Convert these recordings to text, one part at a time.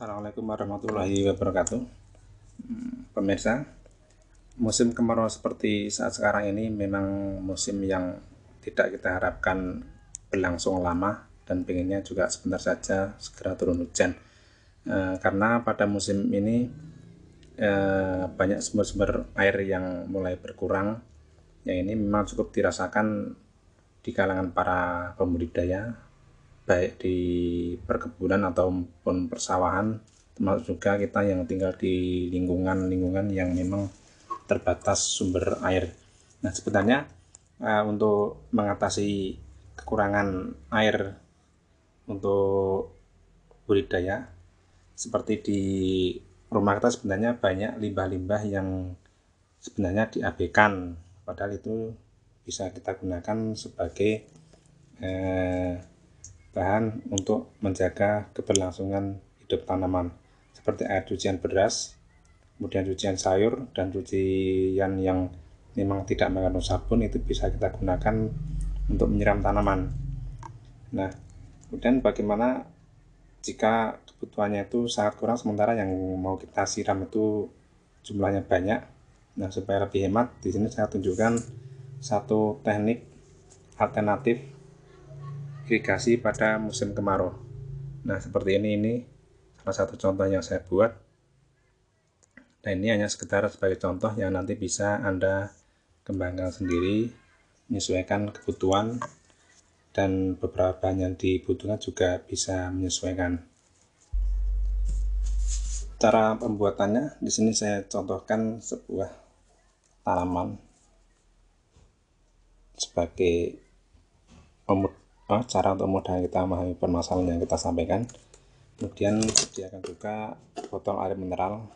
Assalamualaikum warahmatullahi wabarakatuh. Pemirsa, musim kemarau seperti saat sekarang ini memang musim yang tidak kita harapkan berlangsung lama, dan pengennya juga sebentar saja segera turun hujan. Karena pada musim ini banyak sumber-sumber air yang mulai berkurang, yang ini memang cukup dirasakan di kalangan para pembudidaya, baik di perkebunan ataupun persawahan, termasuk juga kita yang tinggal di lingkungan yang memang terbatas sumber air. Nah, sebenarnya untuk mengatasi kekurangan air untuk budidaya, seperti di rumah kita sebenarnya banyak limbah-limbah yang sebenarnya diabaikan, padahal itu bisa kita gunakan sebagai bahan untuk menjaga keberlangsungan hidup tanaman, seperti air cucian beras, kemudian cucian sayur, dan cucian yang memang tidak mengandung sabun itu bisa kita gunakan untuk menyiram tanaman. Nah, kemudian bagaimana jika kebutuhannya itu sangat kurang sementara yang mau kita siram itu jumlahnya banyak? Nah, supaya lebih hemat, di sini saya tunjukkan satu teknik alternatif irigasi pada musim kemarau. Nah, seperti ini salah satu contoh yang saya buat. Nah, ini hanya sekedar sebagai contoh yang nanti bisa Anda kembangkan sendiri, menyesuaikan kebutuhan, dan beberapa bahan yang dibutuhkan juga bisa menyesuaikan. Cara pembuatannya di sini saya contohkan sebuah tanaman sebagai cara untuk mudah kita memahami permasalahan yang kita sampaikan. Kemudian sediakan juga botol air mineral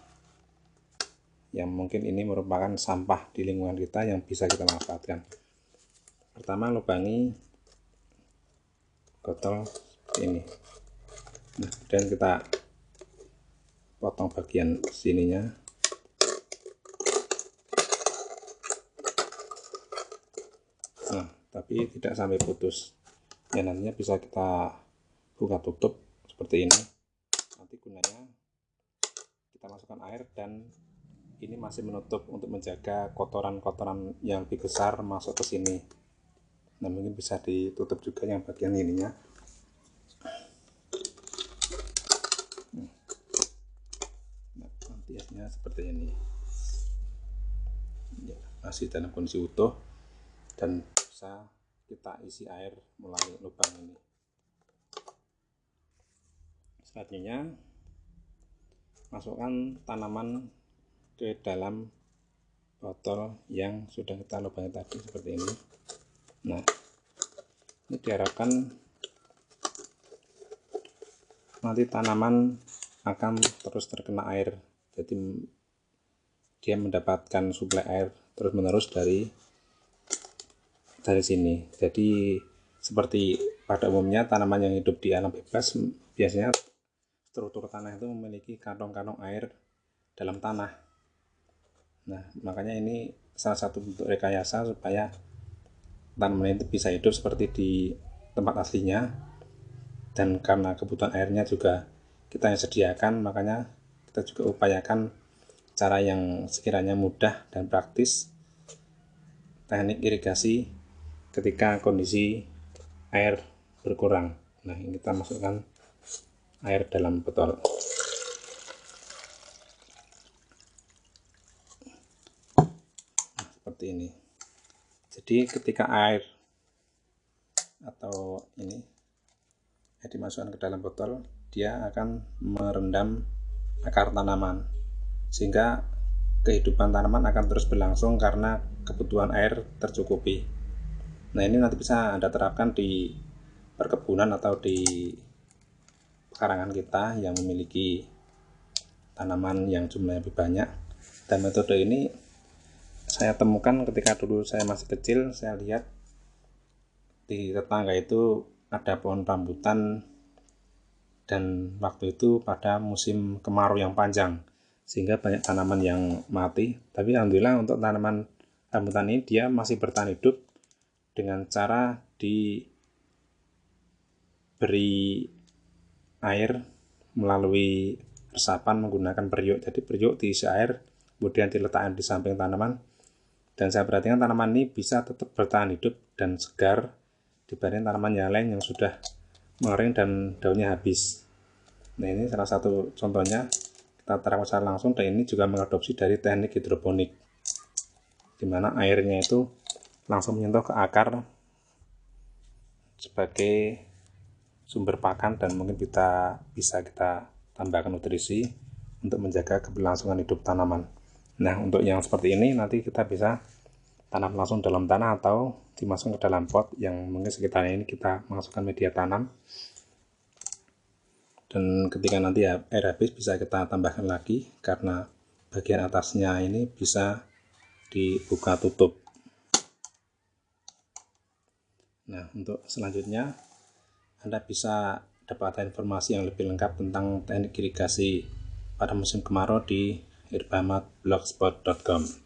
yang mungkin ini merupakan sampah di lingkungan kita yang bisa kita manfaatkan. Pertama, lubangi botol ini. Nah, kemudian kita potong bagian sininya. Nah, tapi tidak sampai putus. Ya, nantinya bisa kita buka tutup seperti ini. Nanti gunanya kita masukkan air, dan ini masih menutup untuk menjaga kotoran-kotoran yang lebih besar masuk ke sini. Nah, mungkin bisa ditutup juga yang bagian ininya. Nah, nanti hasilnya seperti ini. Ya, masih dalam kondisi utuh dan bisa kita isi air melalui lubang ini. Selanjutnya, masukkan tanaman ke dalam botol yang sudah kita lubangi tadi seperti ini. Nah, ini diharapkan nanti tanaman akan terus terkena air, jadi dia mendapatkan suplai air terus menerus dari sini. Jadi seperti pada umumnya tanaman yang hidup di alam bebas, biasanya struktur tanah itu memiliki kantong-kantong air dalam tanah. Nah, makanya ini salah satu bentuk rekayasa supaya tanaman itu bisa hidup seperti di tempat aslinya, dan karena kebutuhan airnya juga kita yang sediakan, makanya kita juga upayakan cara yang sekiranya mudah dan praktis, teknik irigasi ketika kondisi air berkurang. Nah, ini kita masukkan air dalam botol. Nah, seperti ini. Jadi ketika air atau ini dimasukkan ke dalam botol, dia akan merendam akar tanaman, sehingga kehidupan tanaman akan terus berlangsung karena kebutuhan air tercukupi. Nah, ini nanti bisa Anda terapkan di perkebunan atau di pekarangan kita yang memiliki tanaman yang jumlahnya lebih banyak. Dan metode ini saya temukan ketika dulu saya masih kecil. Saya lihat di tetangga itu ada pohon rambutan, dan waktu itu pada musim kemarau yang panjang, sehingga banyak tanaman yang mati. Tapi alhamdulillah untuk tanaman rambutan ini dia masih bertahan hidup dengan cara diberi air melalui resapan menggunakan periuk. Jadi periuk diisi air, kemudian diletakkan di samping tanaman. Dan saya perhatikan tanaman ini bisa tetap bertahan hidup dan segar dibanding tanaman yang lain yang sudah mengering dan daunnya habis. Nah, ini salah satu contohnya kita terapkan secara langsung, dan ini juga mengadopsi dari teknik hidroponik, di mana airnya itu langsung menyentuh ke akar sebagai sumber pakan, dan mungkin bisa kita tambahkan nutrisi untuk menjaga keberlangsungan hidup tanaman. Nah, untuk yang seperti ini nanti kita bisa tanam langsung dalam tanah atau dimasukkan ke dalam pot yang mungkin sekitarnya ini kita masukkan media tanam, dan ketika nanti air habis bisa kita tambahkan lagi karena bagian atasnya ini bisa dibuka tutup. Nah, untuk selanjutnya Anda bisa dapat informasi yang lebih lengkap tentang teknik irigasi pada musim kemarau di irbahamad.blogspot.com.